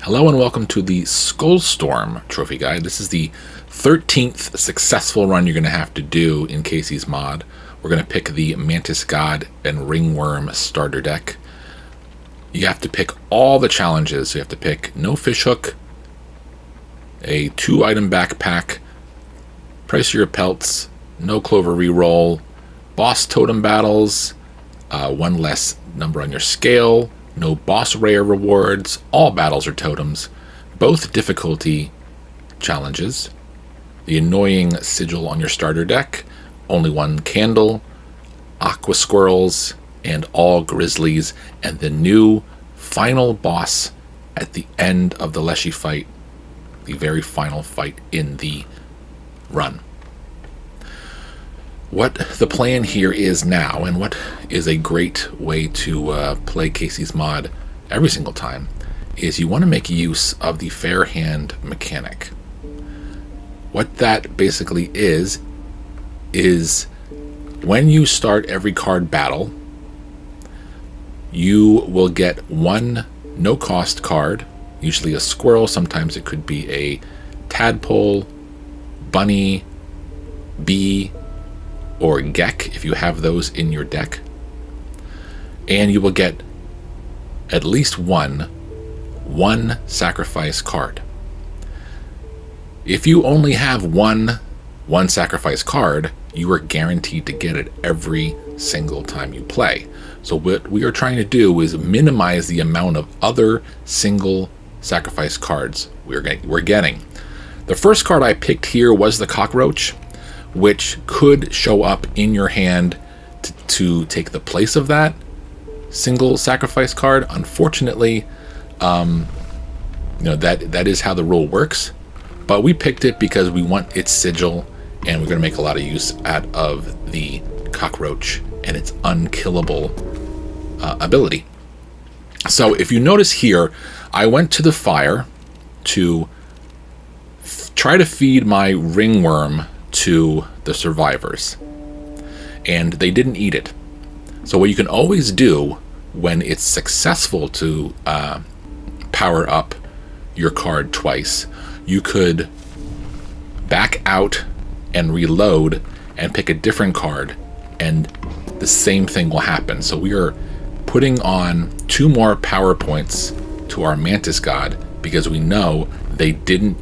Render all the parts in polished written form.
Hello and welcome to the Skullstorm Trophy Guide. This is the 13th successful run you're going to have to do in Kaycee's mod. We're going to pick the Mantis God and Ringworm starter deck. You have to pick all the challenges. You have to pick no fishhook, a 2-item backpack, price your pelts, no clover reroll, boss totem battles, 1 less number on your scale, no boss rare rewards, all battles are totems, both difficulty challenges, the annoying sigil on your starter deck, only 1 candle, aqua squirrels, and all grizzlies, and the new final boss at the end of the Leshy fight, the very final fight in the run. What the plan here is now, and what is a great way to play Kaycee's mod every single time, is you want to make use of the fair hand mechanic. What that basically is when you start every card battle, you will get 1 no-cost card, usually a squirrel, sometimes it could be a tadpole, bunny, bee, or Gek if you have those in your deck, and you will get at least one sacrifice card. If you only have one sacrifice card, you are guaranteed to get it every single time you play. So what we are trying to do is minimize the amount of other single sacrifice cards we're getting. The first card I picked here was the cockroach, which could show up in your hand to take the place of that single sacrifice card. Unfortunately, that is how the rule works, but we picked it because we want its sigil, and we're going to make a lot of use out of the cockroach and its unkillable ability. So if you notice here, I went to the fire to try to feed my ringworm to the survivors, and they didn't eat it. So what you can always do when it's successful to power up your card twice, you could back out and reload and pick a different card, and the same thing will happen. So we are putting on 2 more power points to our Mantis God because we know they didn't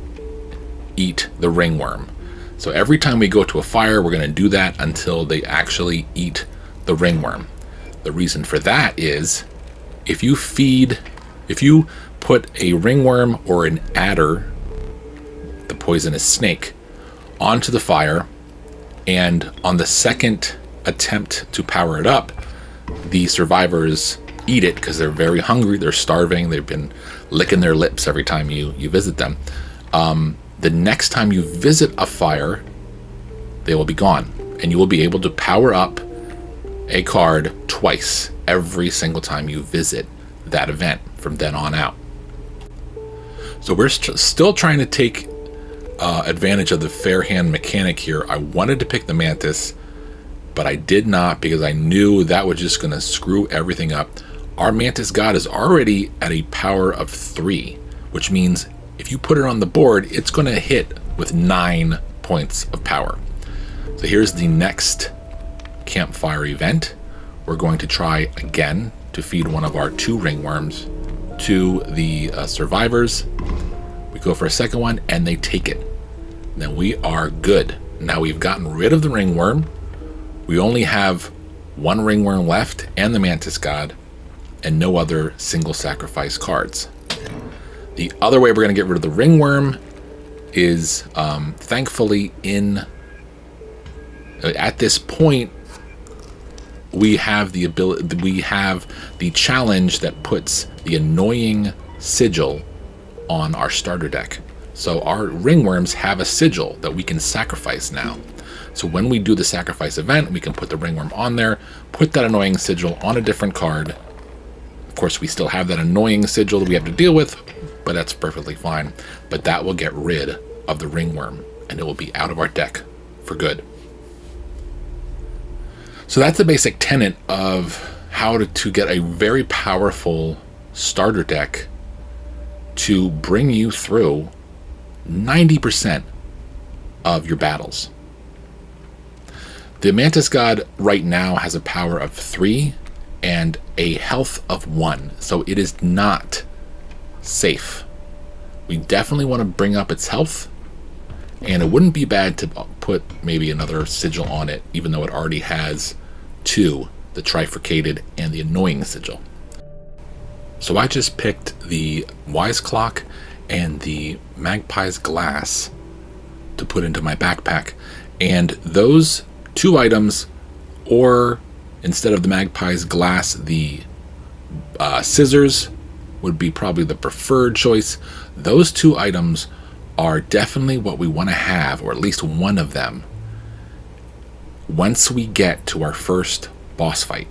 eat the ringworm. So every time we go to a fire, we're going to do that until they actually eat the ringworm. The reason for that is if you put a ringworm or an adder, the poisonous snake, onto the fire, and on the second attempt to power it up, the survivors eat it because they're very hungry, they're starving, they've been licking their lips every time you visit them. The next time you visit a fire, they will be gone, and you will be able to power up a card twice every single time you visit that event from then on out. So we're still trying to take advantage of the fair hand mechanic here. I wanted to pick the Mantis, but I did not because I knew that was just going to screw everything up. Our Mantis God is already at a power of 3, which means if you put it on the board, it's going to hit with 9 points of power. So here's the next campfire event. We're going to try again to feed one of our 2 ringworms to the survivors. We go for a second one, and they take it. Then we are good. Now we've gotten rid of the ringworm. We only have 1 ringworm left and the Mantis God, and no other single sacrifice cards. The other way we're going to get rid of the ringworm is, thankfully, at this point, we have the ability, we have the challenge that puts the annoying sigil on our starter deck. So our ringworms have a sigil that we can sacrifice now. So when we do the sacrifice event, we can put the ringworm on there, put that annoying sigil on a different card. Of course, we still have that annoying sigil that we have to deal with, but that's perfectly fine. But that will get rid of the ringworm, and it will be out of our deck for good. So that's the basic tenet of how to get a very powerful starter deck to bring you through 90% of your battles. The Mantis God right now has a power of 3 and a health of 1, so it is not safe. We definitely want to bring up its health, and it wouldn't be bad to put maybe another sigil on it, even though it already has 2, the trifurcated and the annoying sigil. So I just picked the Wise Clock and the Magpie's Glass to put into my backpack, and those 2 items, or instead of the Magpie's Glass, the scissors would be probably the preferred choice. Those 2 items are definitely what we want to have, or at least one of them, once we get to our first boss fight.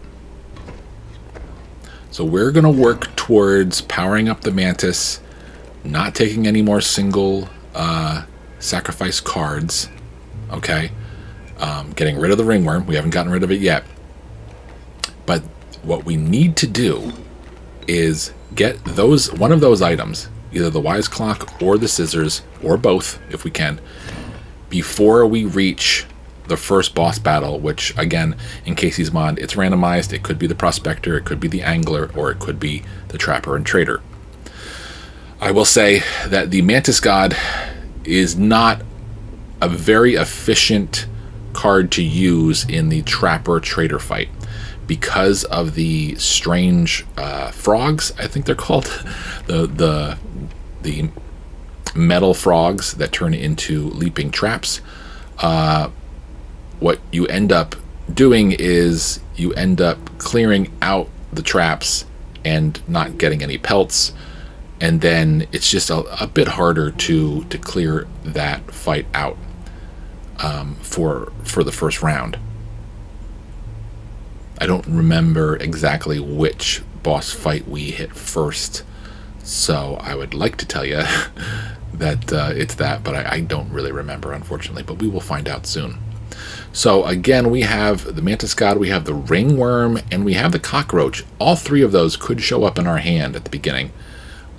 So we're going to work towards powering up the Mantis, not taking any more single sacrifice cards, okay? Getting rid of the ringworm. We haven't gotten rid of it yet. But what we need to do is get one of those items, either the Wise Clock or the scissors, or both if we can, before we reach the first boss battle, which again, in Kaycee's mod, it's randomized. It could be the Prospector, it could be the Angler, or it could be the Trapper and Trader. I will say that the Mantis God is not a very efficient card to use in the Trapper Trader fight because of the strange frogs, I think they're called, the metal frogs that turn into leaping traps. What you end up doing is you end up clearing out the traps and not getting any pelts, and then it's just a bit harder to clear that fight out for the first round. I don't remember exactly which boss fight we hit first, so I would like to tell you that it's that, but I don't really remember, unfortunately, but we will find out soon. So again, we have the Mantis God, we have the Ringworm, and we have the Cockroach. All 3 of those could show up in our hand at the beginning,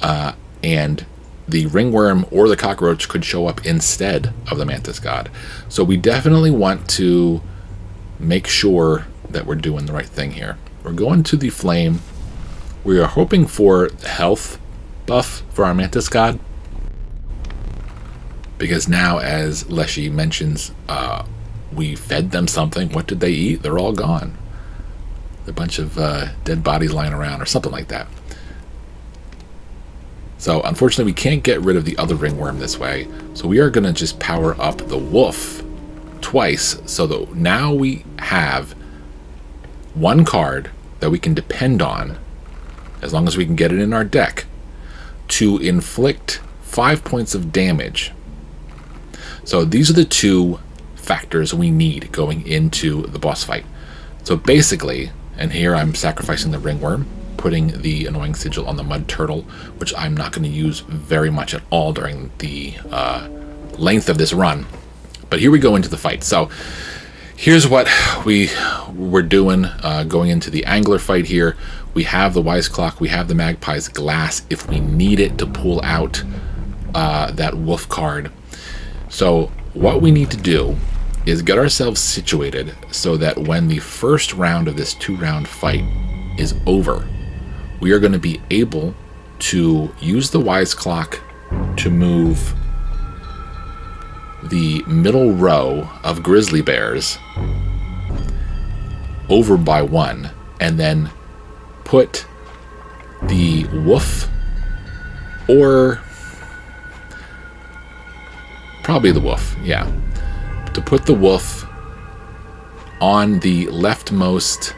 and the Ringworm or the Cockroach could show up instead of the Mantis God. So we definitely want to make sure that we're doing the right thing here. We're going to the Flame. We are hoping for health buff for our Mantis God, because now, as Leshy mentions, we fed them something. What did they eat? They're all gone. A bunch of dead bodies lying around or something like that. So unfortunately we can't get rid of the other Ringworm this way, so we are going to just power up the Wolf twice, so that now we have one card that we can depend on, as long as we can get it in our deck, to inflict 5 points of damage. So these are the 2 factors we need going into the boss fight. So basically, and here I'm sacrificing the Ringworm, putting the Annoying Sigil on the Mud Turtle, which I'm not going to use very much at all during the length of this run. But here we go into the fight. So here's what we were doing going into the Angler fight here. We have the Wise Clock, we have the Magpie's Glass if we need it to pull out that Wolf card. So what we need to do is get ourselves situated so that when the first round of this 2-round fight is over, we are going to be able to use the Wise Clock to move the middle row of grizzly bears over by 1, and then put the wolf, or probably the wolf, yeah, to put the wolf on the leftmost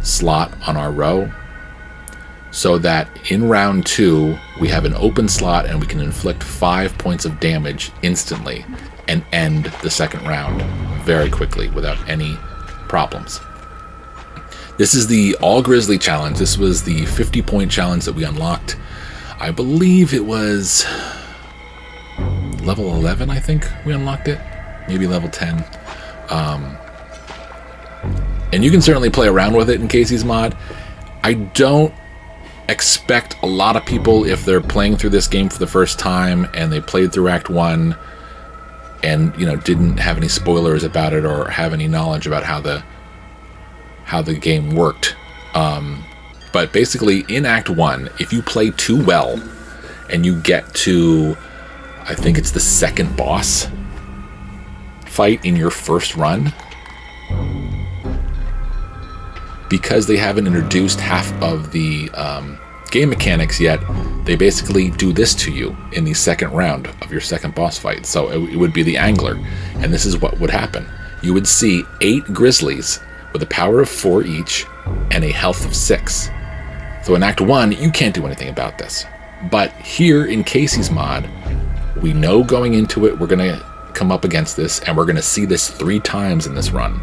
slot on our row, so that in round 2 we have an open slot and we can inflict 5 points of damage instantly and end the second round very quickly without any problems. This is the All Grizzly challenge. This was the 50-point challenge that we unlocked. I believe it was level 11, I think we unlocked it, maybe level 10. And you can certainly play around with it in Kaycee's mod. I don't expect a lot of people, if they're playing through this game for the first time and they played through Act 1 and, you know, didn't have any spoilers about it or have any knowledge about how the game worked. But basically, in Act 1, if you play too well and you get to, I think it's the second boss fight in your first run, because they haven't introduced half of the game mechanics yet, they basically do this to you in the second round of your second boss fight. So it would be the Angler, and this is what would happen. You would see 8 grizzlies with a power of 4 each and a health of 6. So in Act 1, you can't do anything about this. But here in Kaycee's mod, we know going into it we're going to come up against this, and we're going to see this 3 times in this run.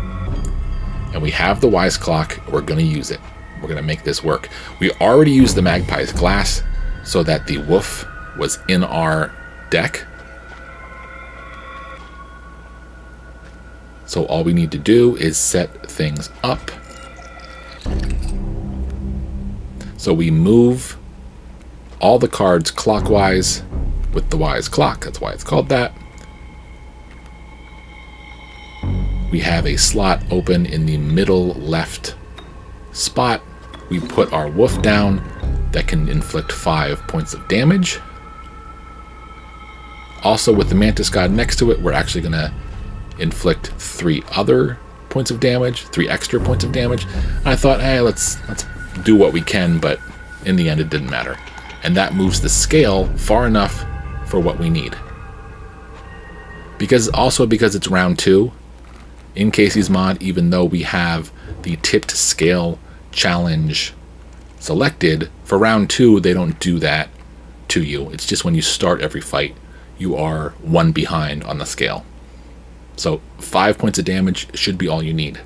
And we have the Wise Clock, we're going to use it. We're going to make this work. We already used the Magpie's Glass so that the Wolf was in our deck. So all we need to do is set things up. So we move all the cards clockwise with the Wise Clock. That's why it's called that. We have a slot open in the middle left spot. We put our wolf down that can inflict 5 points of damage. Also, with the Mantis God next to it, we're actually going to inflict 3 other points of damage, 3 extra points of damage. And I thought, hey, let's do what we can, but in the end it didn't matter. And that moves the scale far enough for what we need. Because it's round 2 in Kaycee's mod, even though we have the tipped scale challenge selected, for round 2 they don't do that to you. It's just when you start every fight you are 1 behind on the scale. So 5 points of damage should be all you need,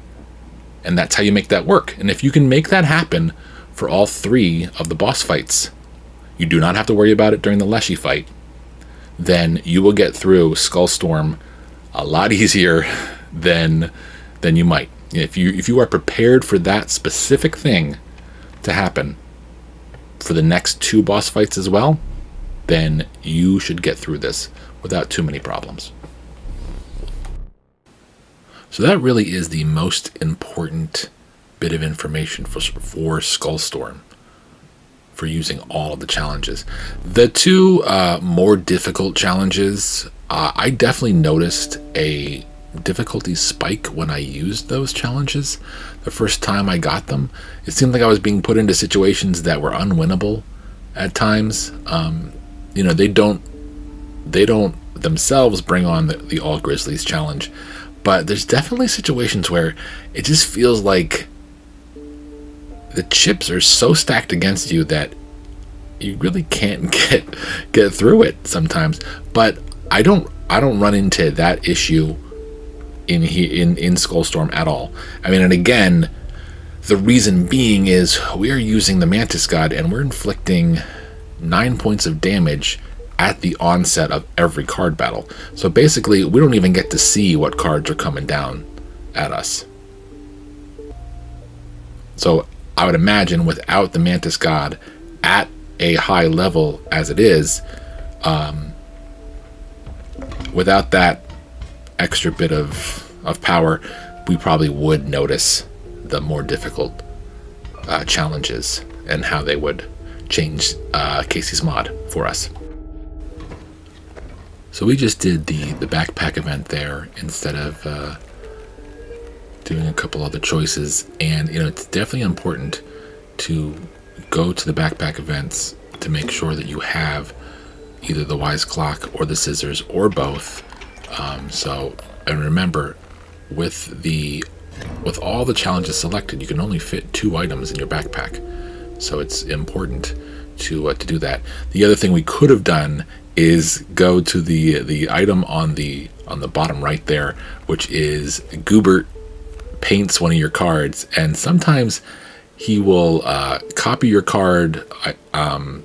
and that's how you make that work. And if you can make that happen for all 3 of the boss fights, you do not have to worry about it during the Leshy fight, then you will get through Skullstorm a lot easier than you might. If you are prepared for that specific thing to happen for the next 2 boss fights as well, then you should get through this without too many problems. So that really is the most important bit of information for Skullstorm, for using all of the challenges. The 2 more difficult challenges, I definitely noticed a difficulty spike when I used those challenges. The first time I got them, it seemed like I was being put into situations that were unwinnable at times. You know, they don't themselves bring on the All Grizzlies challenge, but there's definitely situations where it just feels like the chips are so stacked against you that you really can't get through it sometimes. But I don't run into that issue in Skullstorm at all. I mean, and again, the reason being is we are using the Mantis God, and we're inflicting 9 points of damage at the onset of every card battle. So basically, we don't even get to see what cards are coming down at us. So I would imagine without the Mantis God at a high level as it is, without that extra bit of power, we probably would notice the more difficult challenges and how they would change Kaycee's mod for us. So we just did the backpack event there instead of doing a couple other choices, and you know, it's definitely important to go to the backpack events to make sure that you have either the Wise Clock or the Scissors or both. And remember, with all the challenges selected, you can only fit 2 items in your backpack, so it's important to do that. The other thing we could have done is go to the item on the bottom right there, which is Goobert paints one of your cards, and sometimes he will copy your card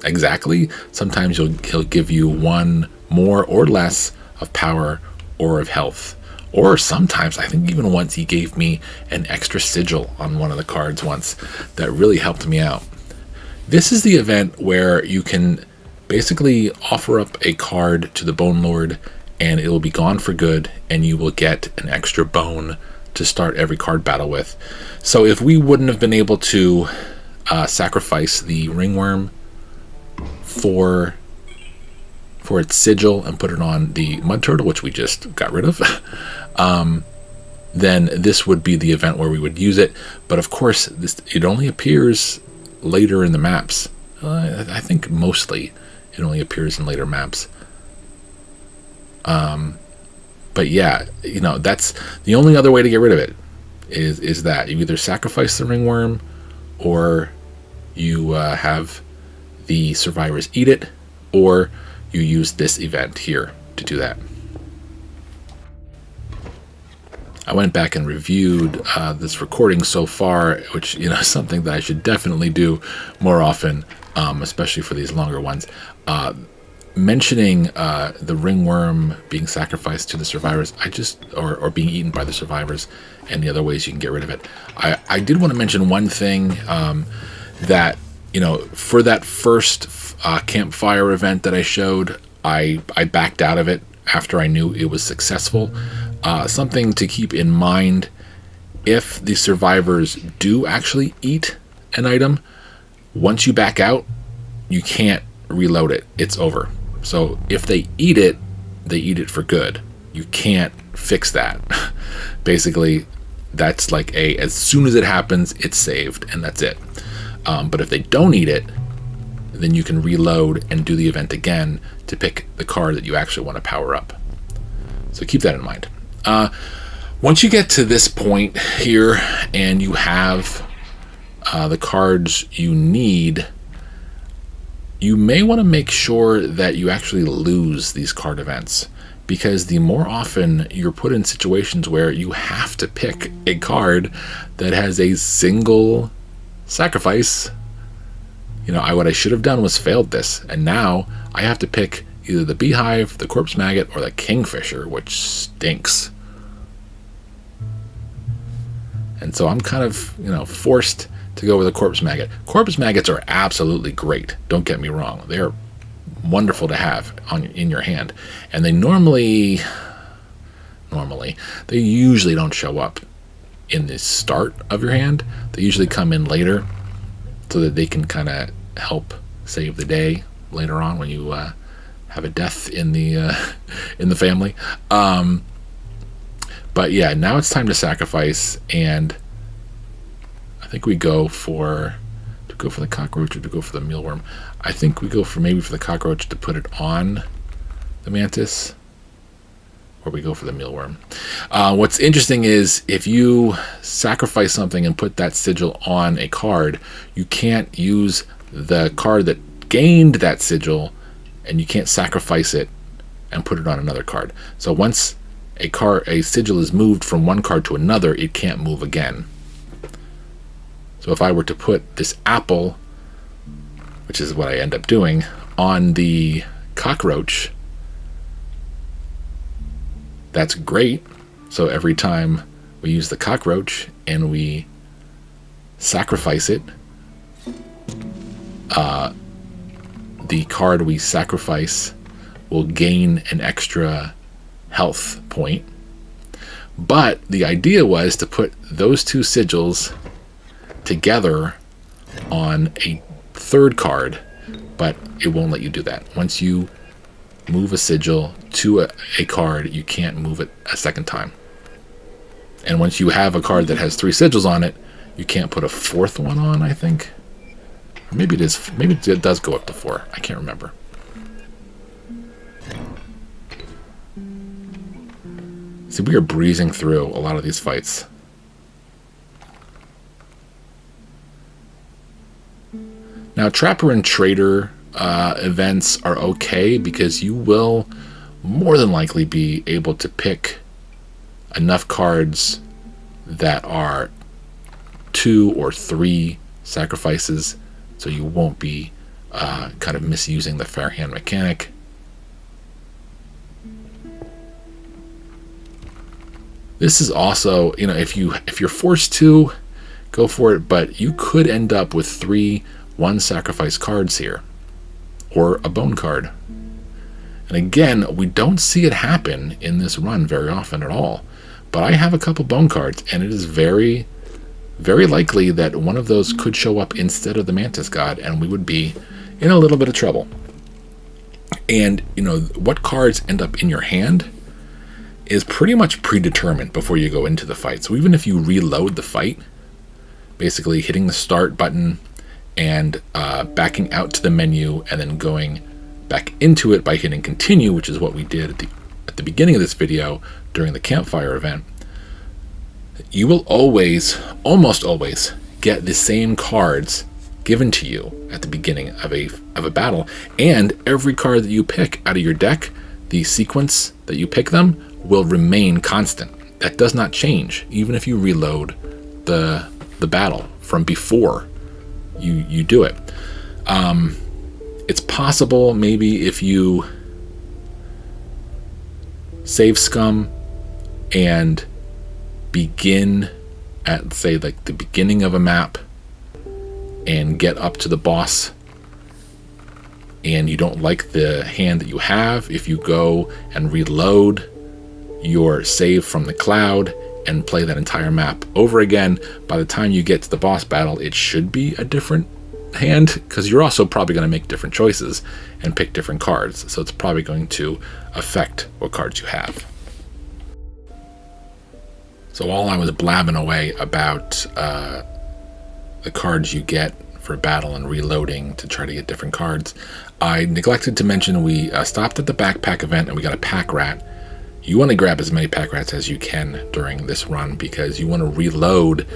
exactly. Sometimes he'll give you 1 more or less of power or of health. Or sometimes, I think even once, he gave me an extra sigil on one of the cards once that really helped me out. This is the event where you can basically offer up a card to the Bone Lord and it will be gone for good, and you will get an extra bone to start every card battle with. So if we wouldn't have been able to sacrifice the ringworm for its sigil and put it on the mud turtle, which we just got rid of, then this would be the event where we would use it. But of course, it only appears later in the maps. I think mostly it only appears in later maps. But yeah, you know, that's the only other way to get rid of it, is that you either sacrifice the ringworm or you have the survivors eat it, or you use this event here to do that. I went back and reviewed this recording so far, which, you know, is something that I should definitely do more often, especially for these longer ones. Mentioning the ringworm being sacrificed to the survivors, or being eaten by the survivors, and the other ways you can get rid of it. I did want to mention one thing, that, you know, for that first campfire event that I showed, I backed out of it after I knew it was successful. Something to keep in mind: if the survivors do actually eat an item, once you back out, you can't reload it. It's over. So if they eat it for good. You can't fix that. Basically, that's like as soon as it happens, it's saved, and that's it. But if they don't eat it, then you can reload and do the event again to pick the card that you actually want to power up. So keep that in mind. Once you get to this point here and you have the cards you need, you may want to make sure that you actually lose these card events, because the more often you're put in situations where you have to pick a card that has a single sacrifice. You know, what I should have done was failed this, and now I have to pick either the beehive, the corpse maggot, or the kingfisher, which stinks. And so I'm kind of, you know, forced to go with a corpse maggot. Corpse maggots are absolutely great, don't get me wrong. They're wonderful to have in your hand, and they they usually don't show up in the start of your hand. They usually come in later, so that they can kind of help save the day later on when you have a death in the family. But yeah, now it's time to sacrifice, and I think we go for the cockroach or to go for the mealworm. I think we go for the cockroach to put it on the mantis, or we go for the mealworm. What's interesting is if you sacrifice something and put that sigil on a card, you can't use the card that gained that sigil, and you can't sacrifice it and put it on another card. So once a sigil is moved from one card to another, it can't move again. So if I were to put this apple, which is what I end up doing, on the cockroach, that's great. So every time we use the cockroach and we sacrifice it, the card we sacrifice will gain an extra health point. But the idea was to put those two sigils together on a third card, but it won't let you do that. Once you move a sigil to a card, you can't move it a second time. And once you have a card that has 3 sigils on it, you can't put a 4th one on, I think. Or maybe it does go up to 4. I can't remember. See, we are breezing through a lot of these fights. Now, Trapper and Trader events are okay, because you will more than likely be able to pick enough cards that are 2 or 3 sacrifices, so you won't be kind of misusing the fair hand mechanic. This is also, you know, if you're forced to, go for it, but you could end up with 3 1 sacrifice cards here, or a bone card. And again, we don't see it happen in this run very often at all. But I have a couple bone cards, and it is very, very likely that one of those could show up instead of the Mantis God, and we would be in a little bit of trouble. And, you know, what cards end up in your hand is pretty much predetermined before you go into the fight. So even if you reload the fight, basically hitting the start button and backing out to the menu and then going back into it by hitting continue, which is what we did at the beginning of this video during the campfire event, you will always, almost always, get the same cards given to you at the beginning of a battle, and every card that you pick out of your deck, the sequence that you pick them will remain constant. That does not change, even if you reload the battle from before you do it. It's possible maybe if you save scum and begin at, say, like the beginning of a map and get up to the boss and you don't like the hand that you have, if you go and reload your save from the cloud and play that entire map over again, by the time you get to the boss battle, it should be a different hand, because you're also probably going to make different choices and pick different cards, so it's probably going to affect what cards you have. So while I was blabbing away about the cards you get for battle and reloading to try to get different cards, I neglected to mention we stopped at the backpack event and we got a pack rat. You want to grab as many pack rats as you can during this run, because you want to reload.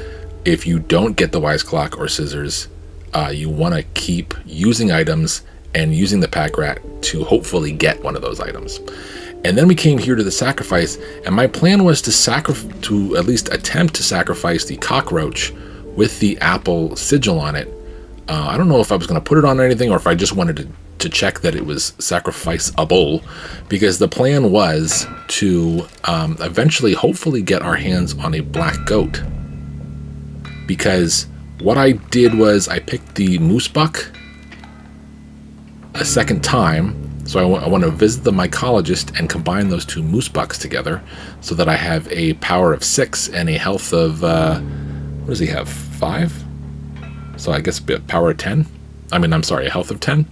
If you don't get the wise clock or scissors, you want to keep using items and using the pack rat to hopefully get one of those items. And then we came here to the sacrifice, and my plan was to at least attempt to sacrifice the cockroach with the apple sigil on it. I don't know if I was going to put it on anything or if I just wanted to check that it was sacrificeable, because the plan was to eventually hopefully get our hands on a black goat. Because what I did was I picked the moose buck a second time. So I want to visit the mycologist and combine those two moose bucks together so that I have a power of 6 and a health of, what does he have, 5? So I guess a power of 10? I'm sorry, a health of 10.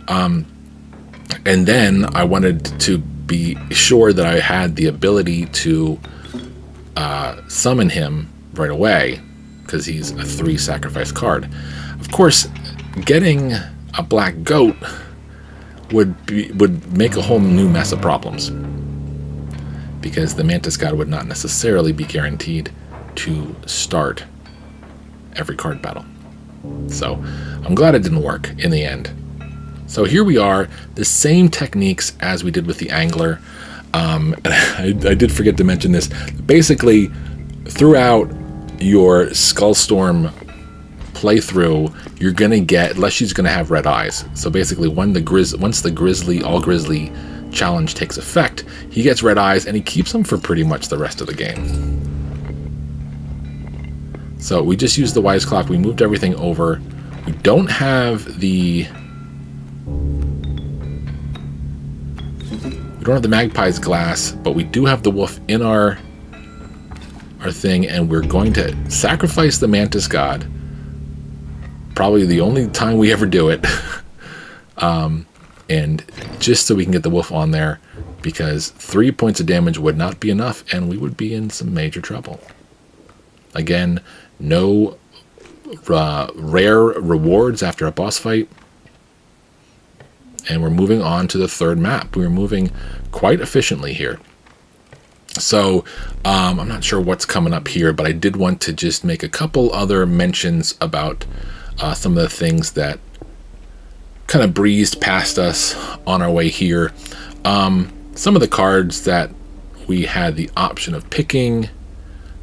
And then I wanted to be sure that I had the ability to summon him right away, because he's a 3 sacrifice card. Of course, getting a black goat would make a whole new mess of problems, because the Mantis God would not necessarily be guaranteed to start every card battle. So I'm glad it didn't work in the end. So here we are, the same techniques as we did with the angler. I did forget to mention this. Basically, throughout your Skullstorm playthrough, you're gonna get, Leshy's gonna have red eyes. So basically, once the all grizzly challenge takes effect, he gets red eyes, and he keeps them for pretty much the rest of the game. So we just used the wise clock. We moved everything over. We don't have the magpie's glass, but we do have the wolf in our thing, and we're going to sacrifice the Mantis God. Probably the only time we ever do it. And just so we can get the wolf on there, because 3 points of damage would not be enough, and we would be in some major trouble. Again, no rare rewards after a boss fight. And we're moving on to the third map. We're moving quite efficiently here. So I'm not sure what's coming up here, but I did want to just make a couple other mentions about some of the things that kind of breezed past us on our way here. Some of the cards that we had the option of picking.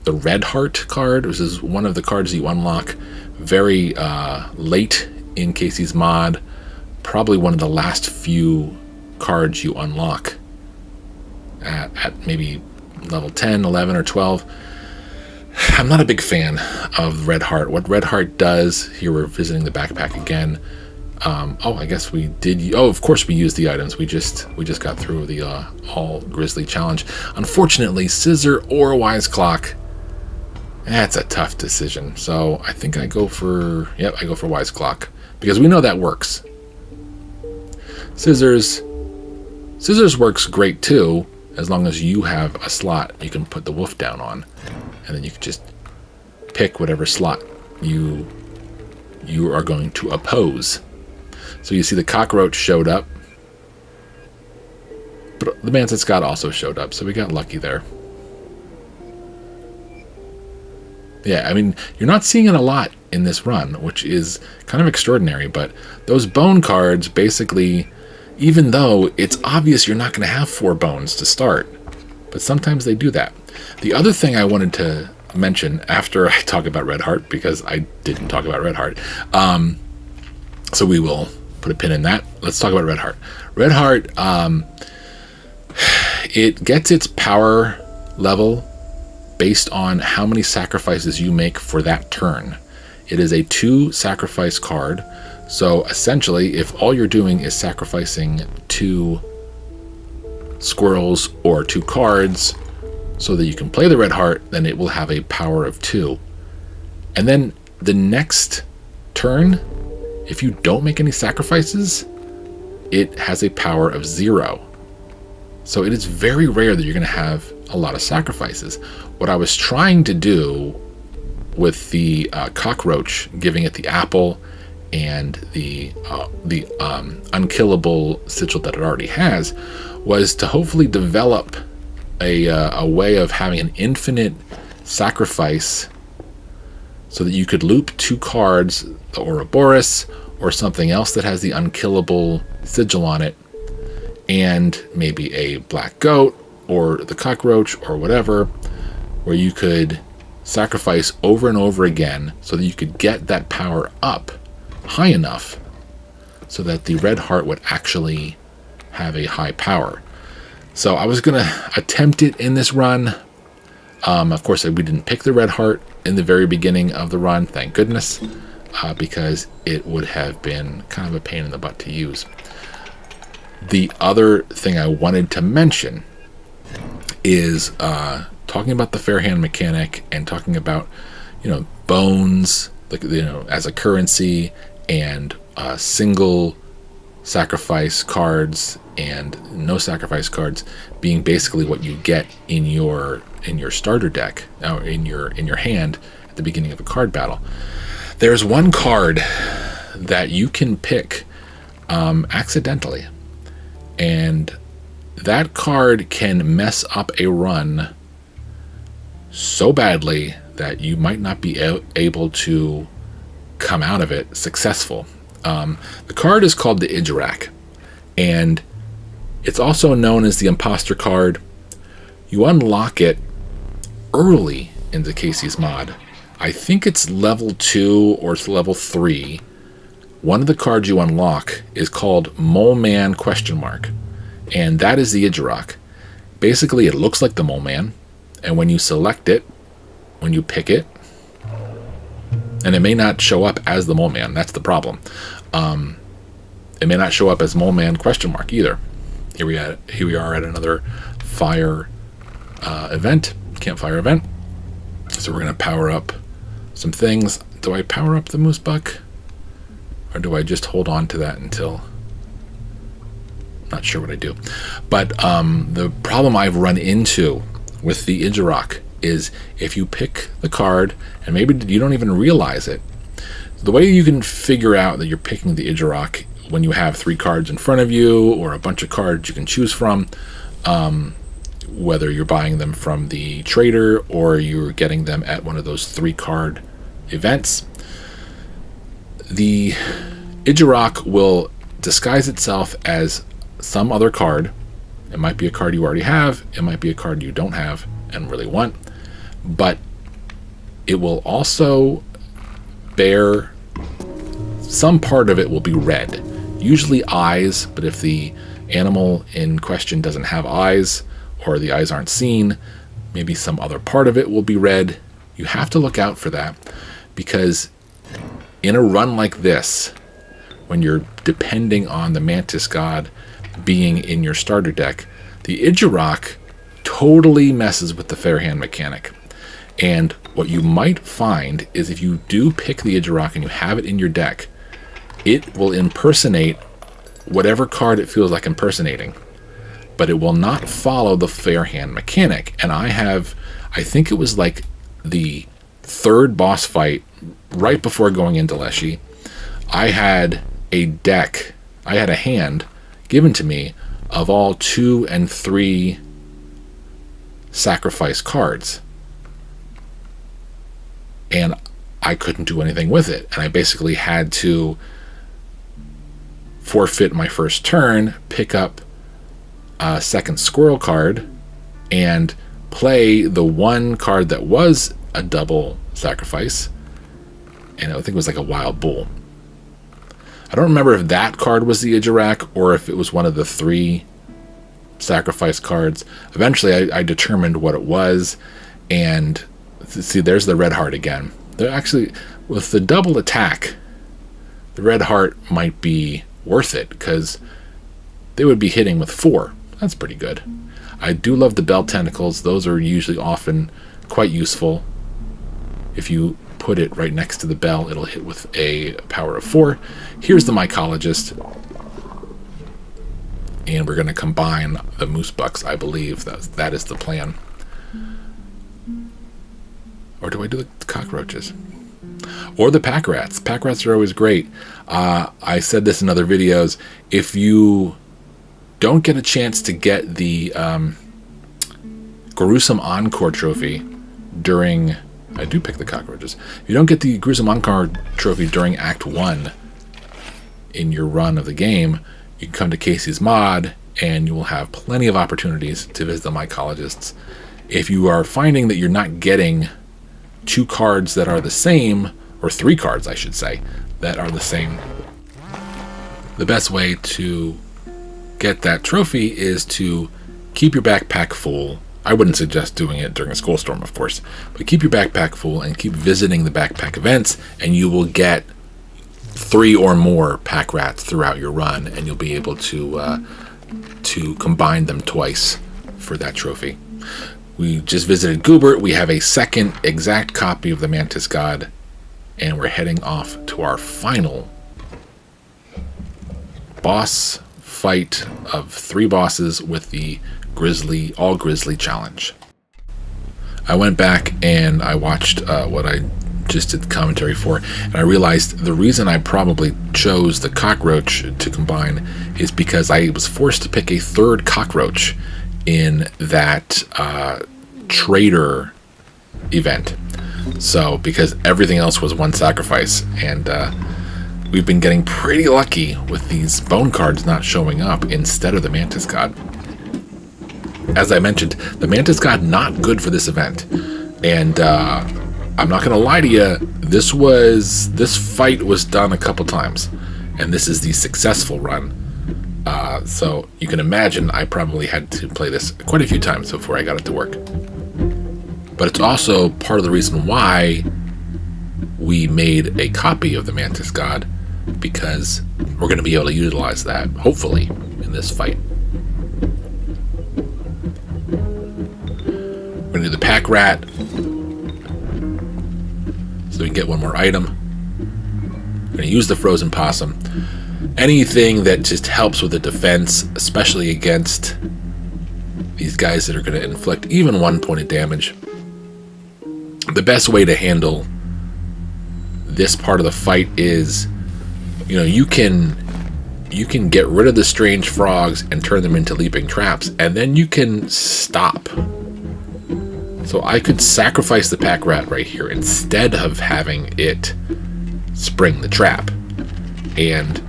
The Red Heart card, which is one of the cards you unlock very late in Kaycee's mod. Probably one of the last few cards you unlock at maybe level 10, 11, or 12. I'm not a big fan of Red Heart. What Red Heart does, here we're visiting the backpack again. Oh, I guess we did. Oh, of course we used the items. We just got through the all grizzly challenge. Unfortunately, scissor or wise clock. That's a tough decision. So I think I go for, yep, I go for wise clock because we know that works. Scissors works great too, as long as you have a slot you can put the wolf down on, and then you can just pick whatever slot you are going to oppose. So you see the cockroach showed up, but the Mansit Scott also showed up, so we got lucky there. Yeah, I mean, you're not seeing it a lot in this run, which is kind of extraordinary, but those bone cards basically, even though it's obvious you're not going to have 4 bones to start, but sometimes they do that. The other thing I wanted to mention after I talk about Red Heart, because I didn't talk about Red Heart, so we will put a pin in that. Let's talk about Red Heart. Red Heart, it gets its power level based on how many sacrifices you make for that turn. It is a 2 sacrifice card, so essentially if all you're doing is sacrificing 2 squirrels or 2 cards so that you can play the Red Heart, then it will have a power of 2. And then the next turn, if you don't make any sacrifices, it has a power of 0. So it is very rare that you're going to have a lot of sacrifices. What I was trying to do with the cockroach, giving it the apple and the unkillable sigil that it already has, was to hopefully develop a way of having an infinite sacrifice so that you could loop 2 cards, the Ouroboros or something else that has the unkillable sigil on it, and maybe a black goat or the cockroach or whatever, where you could sacrifice over and over again so that you could get that power up high enough so that the Red Heart would actually have a high power. So I was going to attempt it in this run. Of course, we didn't pick the Red Heart in the very beginning of the run, thank goodness, because it would have been kind of a pain in the butt to use. The other thing I wanted to mention is talking about the fair hand mechanic and talking about, bones, like, as a currency, and single sacrifice cards and no sacrifice cards being basically what you get in your starter deck, or in your hand at the beginning of a card battle. There's one card that you can pick accidentally, and that card can mess up a run so badly that you might not be able to come out of it successful. The card is called the Ijarak, and it's also known as the Imposter card. You unlock it early in the Kaycee's mod. I think it's level 2 or it's level 3. One of the cards you unlock is called Mole Man ? And that is the Ijarak. Basically, it looks like the Mole Man, and when you select it, when you pick it, and it may not show up as the Mole Man, that's the problem. It may not show up as Mole Man ? either. Here we are at another fire event, campfire event. So we're going to power up some things. Do I power up the moose buck, or do I just hold on to that until... Not sure what I do. But the problem I've run into with the Ijarak is if you pick the card, and maybe you don't even realize it, the way you can figure out that you're picking the Ijarak when you have 3 cards in front of you or a bunch of cards you can choose from, whether you're buying them from the trader or you're getting them at one of those 3-card events, the Ijarak will disguise itself as some other card. It might be a card you already have, it might be a card you don't have and really want, but it will also bear, some part of it will be red, usually eyes, but if the animal in question doesn't have eyes or the eyes aren't seen, maybe some other part of it will be red. You have to look out for that, because in a run like this, when you're depending on the Mantis God being in your starter deck, the Idjarok totally messes with the fair hand mechanic. And what you might find is if you do pick the Idjarok and you have it in your deck, it will impersonate whatever card it feels like impersonating, but it will not follow the fair hand mechanic. And I think it was like the third boss fight right before going into Leshy, I had a hand given to me of all 2 and 3 sacrifice cards, and I couldn't do anything with it, and I basically had to forfeit my first turn, pick up a second squirrel card, and play the one card that was a double sacrifice, and I think it was like a wild bull. I don't remember if that card was the Idjarok or if it was one of the 3 sacrifice cards. Eventually I determined what it was, and see, there's the red heart again. They're actually, with the double attack, the red heart might be worth it, because they would be hitting with 4. That's pretty good. I do love the bell tentacles. Those are usually often quite useful. If you put it right next to the bell, it'll hit with a power of 4. Here's the mycologist, and we're going to combine the moose bucks. I believe that is the plan. Or do I do the cockroaches? Or the pack rats. Pack rats are always great. I said this in other videos. If you don't get a chance to get the Gruesome Encore trophy during... I do pick the cockroaches. If you don't get the Gruesome Encore trophy during Act 1 in your run of the game, you can come to Kaycee's mod, and you will have plenty of opportunities to visit the mycologists. If you are finding that you're not getting 2 cards that are the same, or 3 cards, I should say, that are the same, the best way to get that trophy is to keep your backpack full. I wouldn't suggest doing it during a school storm, of course, but keep your backpack full and keep visiting the backpack events, and you will get 3 or more pack rats throughout your run, and you'll be able to combine them twice for that trophy. We just visited Goobert. We have a second exact copy of the Mantis God, and we're heading off to our final boss fight of 3 bosses with the all Grizzly challenge. I went back and I watched what I just did commentary for, and I realized the reason I probably chose the cockroach to combine is because I was forced to pick a 3rd cockroach in that trader event. So because everything else was 1 sacrifice, and we've been getting pretty lucky with these bone cards not showing up instead of the Mantis God. As I mentioned, the Mantis God not good for this event, and I'm not gonna lie to you, this fight was done a couple times, and this is the successful run. So you can imagine I probably had to play this quite a few times before I got it to work. But it's also part of the reason why we made a copy of the Mantis God, because we're going to be able to utilize that, hopefully, in this fight. We're going to do the pack rat, so we can get 1 more item. We're going to use the frozen possum. Anything that just helps with the defense, especially against these guys that are going to inflict even 1 point of damage. The best way to handle this part of the fight is, you know, you can get rid of the strange frogs and turn them into leaping traps, and then you can stop. So I could sacrifice the pack rat right here instead of having it spring the trap, and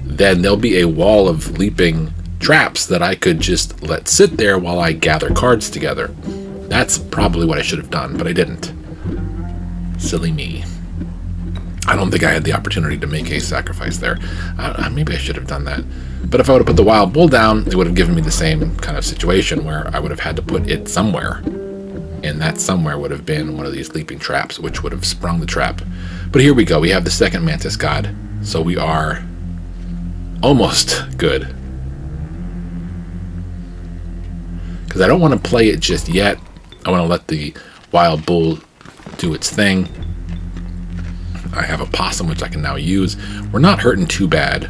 then there'll be a wall of leaping traps that I could just let sit there while I gather cards together. That's probably what I should have done, but I didn't. Silly me. I don't think I had the opportunity to make a sacrifice there. Maybe I should have done that. But if I would have put the wild bull down, it would have given me the same kind of situation where I would have had to put it somewhere. And that somewhere would have been one of these leaping traps, which would have sprung the trap. But here we go. We have the second Mantis God. So we are almost good. Because I don't want to play it just yet. I want to let the wild bull do its thing. I have a possum, which I can now use. We're not hurting too bad.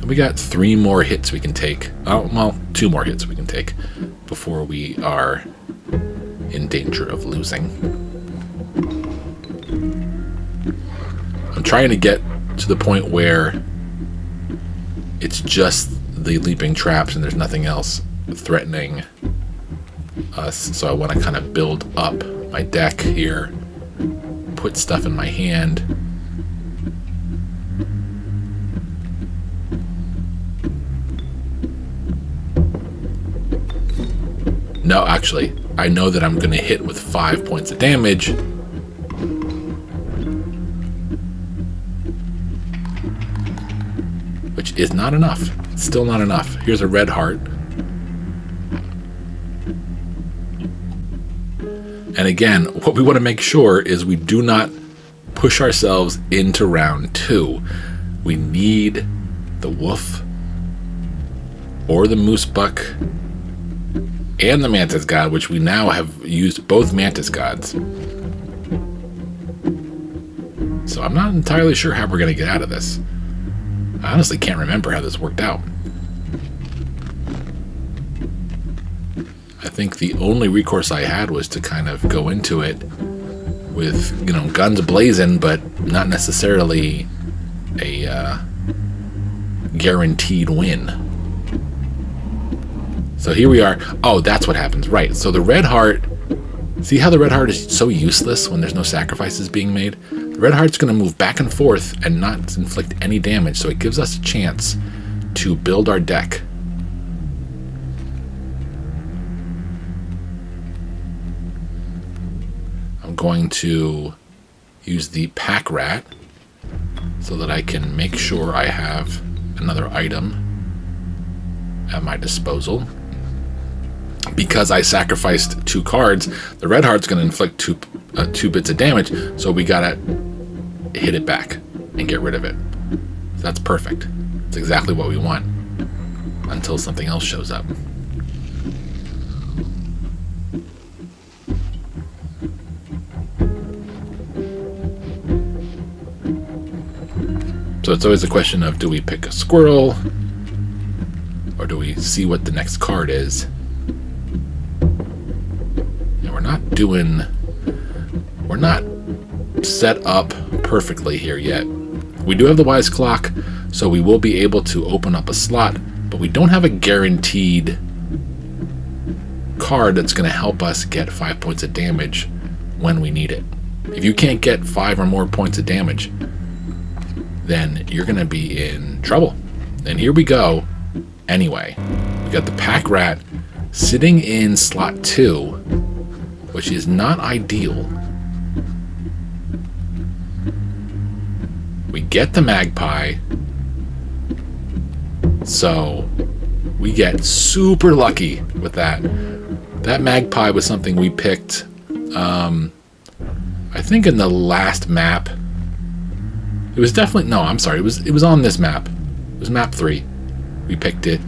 We got 3 more hits we can take. Oh, well, 2 more hits we can take before we are in danger of losing. I'm trying to get to the point where it's just the leaping traps and there's nothing else threatening us. So I want to kind of build up my deck here, put stuff in my hand. No, actually, I know that I'm going to hit with 5 points of damage. Which is not enough. It's still not enough. Here's a red heart. And again, what we want to make sure is we do not push ourselves into round 2. We need the wolf or the moose buck and the Mantis God, which we now have used both Mantis Gods. So I'm not entirely sure how we're going to get out of this. I honestly can't remember how this worked out. I think the only recourse I had was to kind of go into it with, you know, guns blazing, but not necessarily a guaranteed win. So here we are. Oh, that's what happens. Right. So the red heart, see how the red heart is so useless when there's no sacrifices being made? The red heart's going to move back and forth and not inflict any damage. So it gives us a chance to build our deck. I'm going to use the pack rat so that I can make sure I have another item at my disposal. Because I sacrificed 2 cards, the red heart's going to inflict 2 bits of damage, so we gotta hit it back and get rid of it. So that's perfect. It's exactly what we want until something else shows up. So it's always a question of, do we pick a squirrel or do we see what the next card is? We're not set up perfectly here yet. We do have the wise clock, so we will be able to open up a slot, but we don't have a guaranteed card that's going to help us get 5 points of damage when we need it. If you can't get 5 or more points of damage, then you're going to be in trouble. And here we go. Anyway, we got the pack rat sitting in slot 2, which is not ideal. We get the magpie, so we get super lucky with that. That magpie was something we picked, I think in the last map. It was definitely, no, I'm sorry, it was on this map. It was map 3. We picked it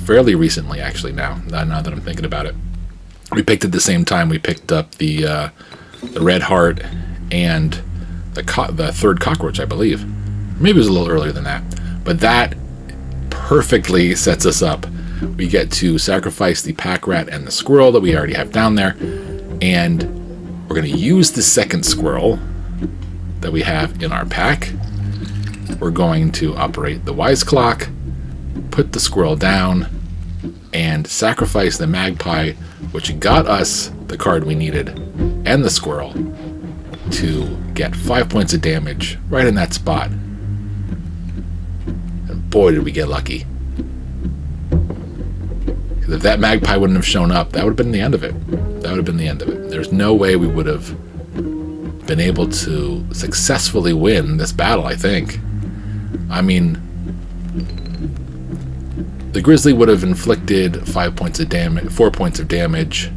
fairly recently, actually, now that I'm thinking about it. We picked at the same time we picked up the red heart and the third cockroach, I believe. Maybe it was a little earlier than that. But that perfectly sets us up. We get to sacrifice the pack rat and the squirrel that we already have down there. And we're going to use the second squirrel that we have in our pack. We're going to operate the wise clock, put the squirrel down, and sacrifice the magpie, which got us the card we needed, and the squirrel, to get 5 points of damage right in that spot. And boy, did we get lucky. Because if that magpie wouldn't have shown up, that would have been the end of it. That would have been the end of it. There's no way we would have been able to successfully win this battle, I think. I mean, the grizzly would have inflicted 5 points of damage, 4 points of damage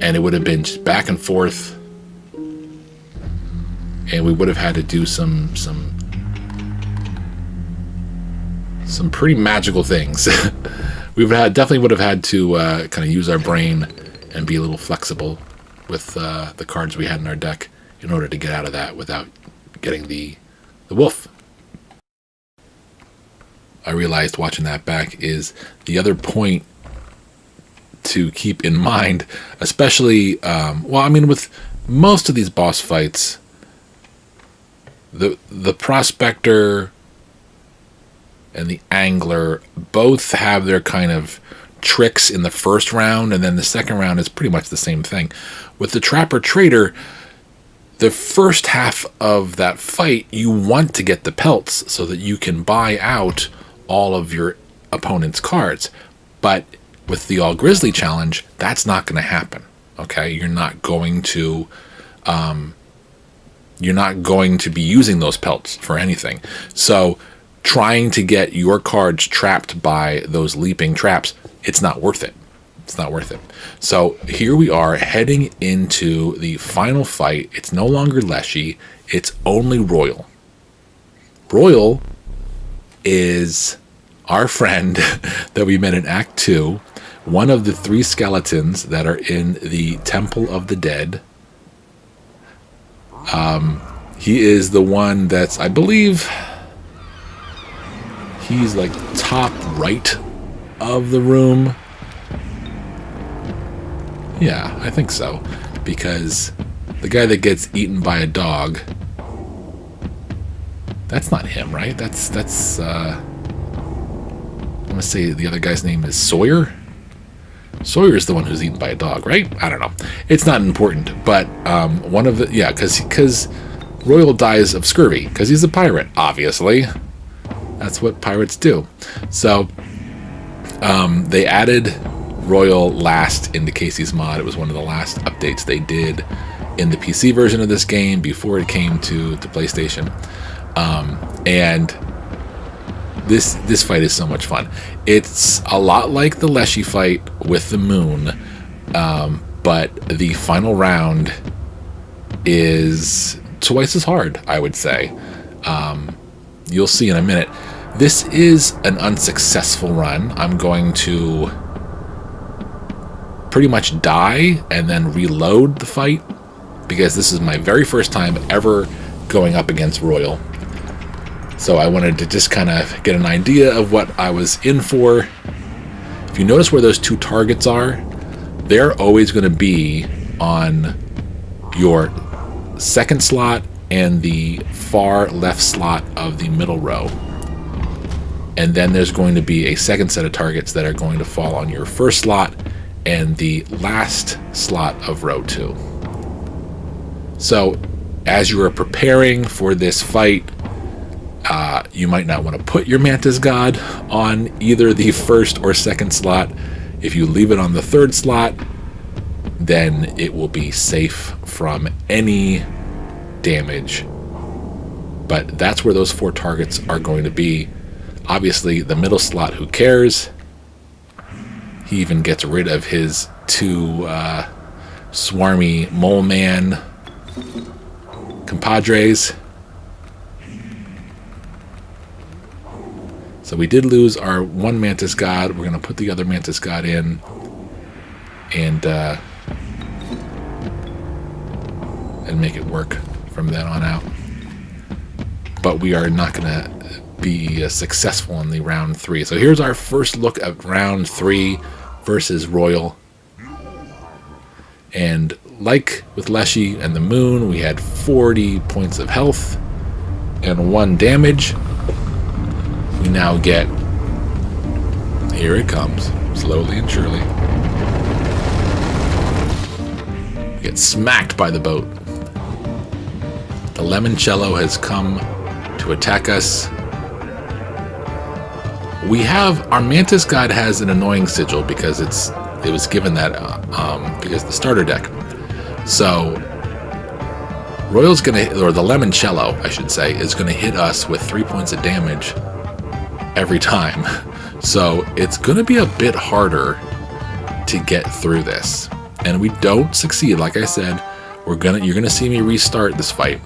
and it would have been just back and forth, and we would have had to do some pretty magical things. We definitely would have had to kind of use our brain and be a little flexible with the cards we had in our deck in order to get out of that without getting the wolf. I realized watching that back is the other point to keep in mind, especially, well, I mean, with most of these boss fights, the prospector and the angler both have their kind of tricks in the first round, and then the second round is pretty much the same thing. With the trapper trader, the first half of that fight, you want to get the pelts so that you can buy out all of your opponent's cards. But with the All Grizzly challenge, that's not going to happen. Okay, you're not going to be using those pelts for anything. So trying to get your cards trapped by those leaping traps, it's not worth it. It's not worth it. So here we are heading into the final fight. It's no longer Leshy. It's only Royal. Royal is our friend that we met in Act 2, one of the 3 skeletons that are in the Temple of the Dead. He is the one that's, I believe, he's like top right of the room. Yeah, I think so. Because the guy that gets eaten by a dog, that's not him, right? That's I'm gonna say the other guy's name is Sawyer. Sawyer is the one who's eaten by a dog, right? I don't know. It's not important, but one of the, yeah, because Royal dies of scurvy because he's a pirate, obviously. That's what pirates do. So they added Royal last into Kaycee's mod. It was one of the last updates they did in the PC version of this game before it came to PlayStation. And this fight is so much fun. It's a lot like the Leshy fight with the moon, but the final round is twice as hard, I would say. You'll see in a minute. This is an unsuccessful run. I'm going to pretty much die and then reload the fight because this is my very first time ever going up against Royal. So I wanted to just kind of get an idea of what I was in for. If you notice where those 2 targets are, they're always going to be on your second slot and the far left slot of the middle row. And then there's going to be a second set of targets that are going to fall on your first slot and the last slot of row 2. So as you are preparing for this fight, you might not want to put your Mantis God on either the first or second slot. If you leave it on the third slot, then it will be safe from any damage. But that's where those 4 targets are going to be. Obviously, the middle slot, who cares? He even gets rid of his 2 swarmy mole man compadres. So we did lose our 1 Mantis God. We're going to put the other Mantis God in and make it work from then on out. But we are not going to be successful in the round 3. So here's our first look at round 3 versus Royal. And like with Leshy and the Moon, we had 40 points of health and 1 damage. We now get, here it comes, slowly and surely. We get smacked by the boat. The Limoncello has come to attack us. We have, our Mantis God has an annoying sigil because it was given that because the starter deck. So Royal's gonna, or the Limoncello, I should say, is gonna hit us with 3 points of damage every time. So it's gonna be a bit harder to get through this. and we don't succeed, like I said, you're gonna see me restart this fight.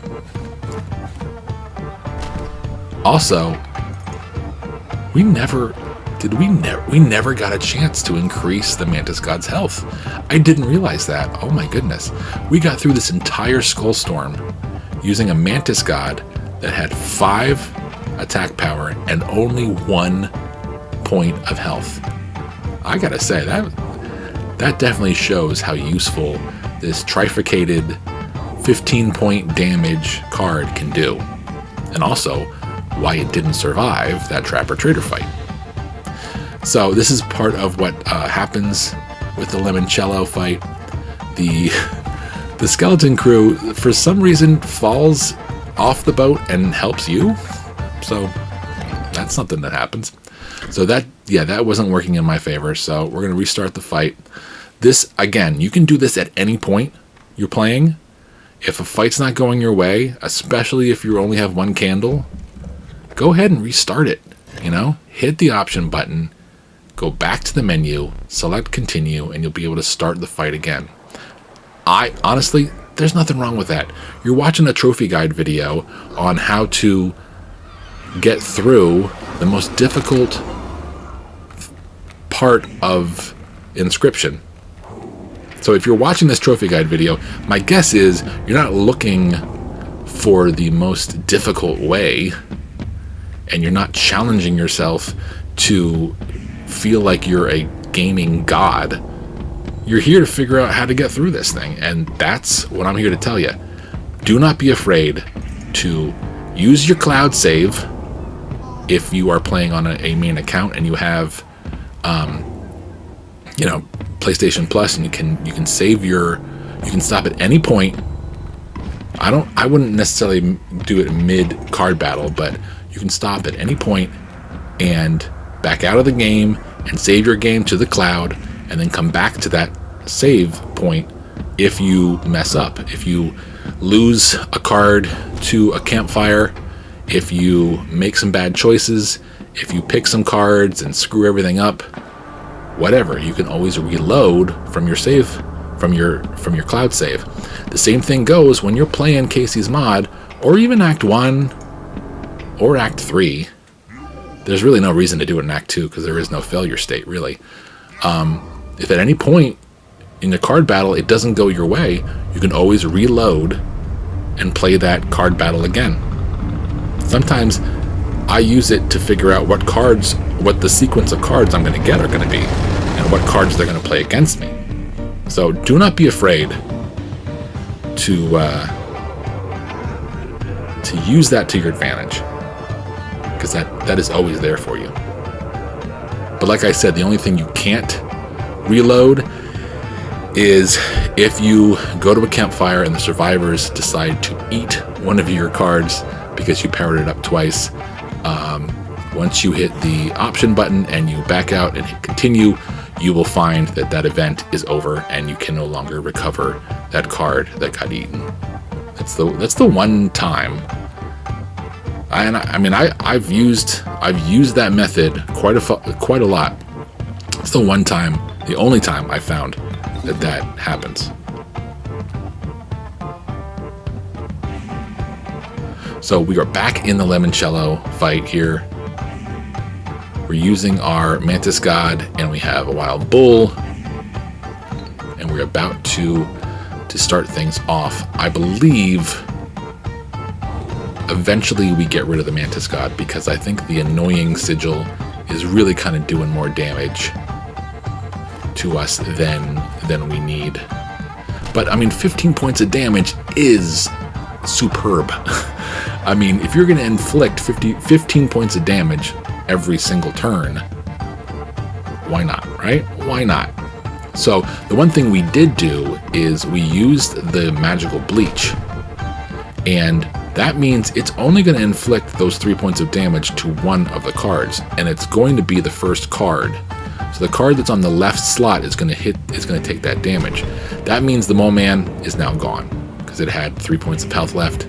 Also, we never got a chance to increase the Mantis God's health. I didn't realize that. Oh my goodness. We got through this entire Skull Storm using a Mantis God that had 5 attack power and only 1 point of health. I gotta say, that definitely shows how useful this trifurcated 15-point damage card can do. And also, why it didn't survive that Trapper Trader fight. So this is part of what happens with the Limoncello fight. The skeleton crew, for some reason, falls off the boat and helps you. So that's something that happens. So that wasn't working in my favor. So we're going to restart the fight. This, again, you can do this at any point you're playing. If a fight's not going your way, especially if you only have 1 candle, go ahead and restart it. You know, hit the option button, go back to the menu, select continue, and you'll be able to start the fight again. Honestly, there's nothing wrong with that. You're watching a trophy guide video on how to get through the most difficult part of Inscryption. So if you're watching this trophy guide video, my guess is you're not looking for the most difficult way, and you're not challenging yourself to feel like you're a gaming god. You're here to figure out how to get through this thing, and that's what I'm here to tell you. Do not be afraid to use your cloud save if you are playing on a main account and you have you know, PlayStation Plus, and you can save you can stop at any point. I wouldn't necessarily do it mid card battle, but you can stop at any point and back out of the game and save your game to the cloud, and then come back to that save point if you mess up. If you lose a card to a campfire, if you make some bad choices, if you pick some cards and screw everything up, whatever, you can always reload from your save, from your cloud save. The same thing goes when you're playing Kaycee's mod, or even Act 1 or Act 3. There's really no reason to do it in Act 2 because there is no failure state, really. If at any point in the card battle it doesn't go your way, you can always reload and play that card battle again. Sometimes I use it to figure out what the sequence of cards I'm going to get are going to be, and what cards they're going to play against me. So do not be afraid to use that to your advantage, because that is always there for you. But like I said, the only thing you can't reload is if you go to a campfire and the survivors decide to eat one of your cards because you powered it up twice. Once you hit the option button and you back out and hit continue, you will find that that event is over and you can no longer recover that card that got eaten. That's the one time. I've used that method quite a lot. It's the one time, the only time I found that happens. So we are back in the Limoncello fight here. We're using our Mantis God, and we have a Wild Bull, and we're about to start things off. I believe eventually we get rid of the Mantis God, because I think the annoying sigil is really kind of doing more damage to us than we need. But I mean, 15 points of damage is superb. I mean, if you're going to inflict 15 points of damage every single turn, why not, right? Why not? So the one thing we did do is we used the magical bleach, and that means it's only going to inflict those 3 points of damage to one of the cards, and it's going to be the first card. So the card that's on the left slot is going to take that damage. That means the Mole Man is now gone because it had 3 points of health left.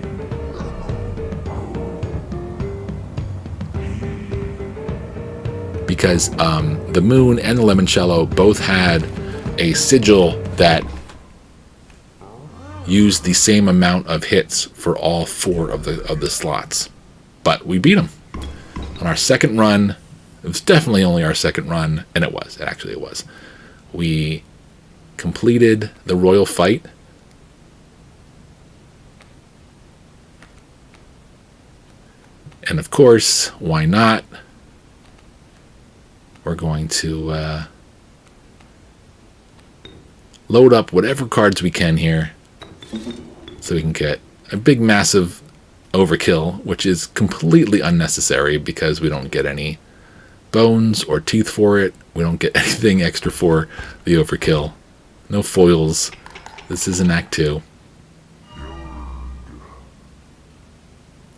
Because the Moon and the Limoncello both had a sigil that used the same amount of hits for all 4 of the slots. But we beat them. On our second run, it was definitely only our second run, and it was. Actually, it was. We completed the royal fight. And of course, why not? We're going to load up whatever cards we can here so we can get a big, massive overkill, which is completely unnecessary because we don't get any bones or teeth for it. We don't get anything extra for the overkill. No foils. This is an Act 2.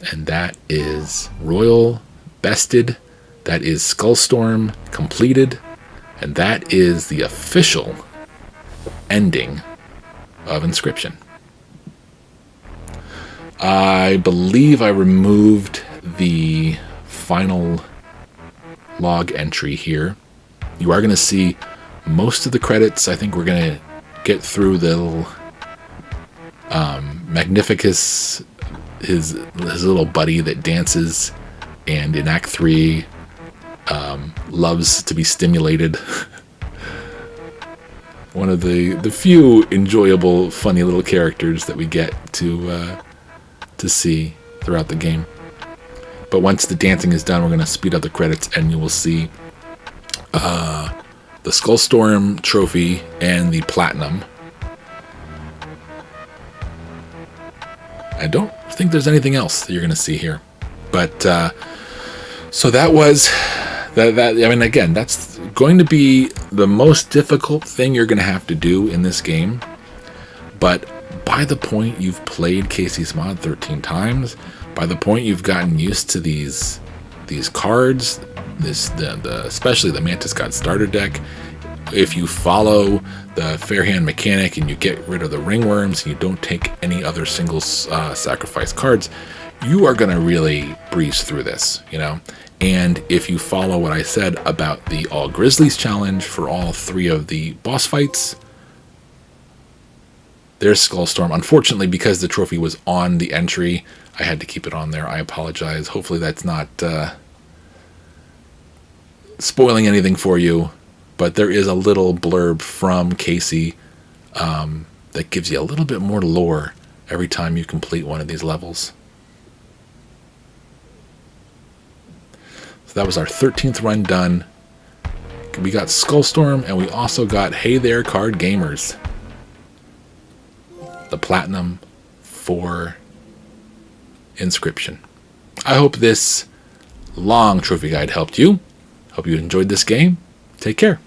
And that is Royal bested. That is Skullstorm completed. And that is the official ending of Inscryption. I believe I removed the final log entry here. You are going to see most of the credits. I think we're going to get through the little Magnificus, his little buddy that dances, and in Act 3 loves to be stimulated. One of the few enjoyable, funny little characters that we get to see throughout the game. But once the dancing is done, we're going to speed up the credits, and you will see the Skullstorm trophy and the platinum. I don't think there's anything else that you're going to see here. But so that was that. I mean, again, that's going to be the most difficult thing you're going to have to do in this game. But by the point you've played Kaycee's mod 13 times, by the point you've gotten used to these cards, especially the Mantis God starter deck, if you follow the fair hand mechanic and you get rid of the ringworms and you don't take any other single sacrifice cards, you are going to really breeze through this, you know. And if you follow what I said about the All Grizzlies challenge for all 3 of the boss fights, there's Skullstorm. Unfortunately, because the trophy was on the entry, I had to keep it on there. I apologize. Hopefully that's not spoiling anything for you. But there is a little blurb from Kaycee that gives you a little bit more lore every time you complete one of these levels. So that was our 13th run done. We got Skullstorm, and we also got Hey There Card Gamers, the platinum for Inscryption. I hope this long trophy guide helped you. Hope you enjoyed this game. Take care.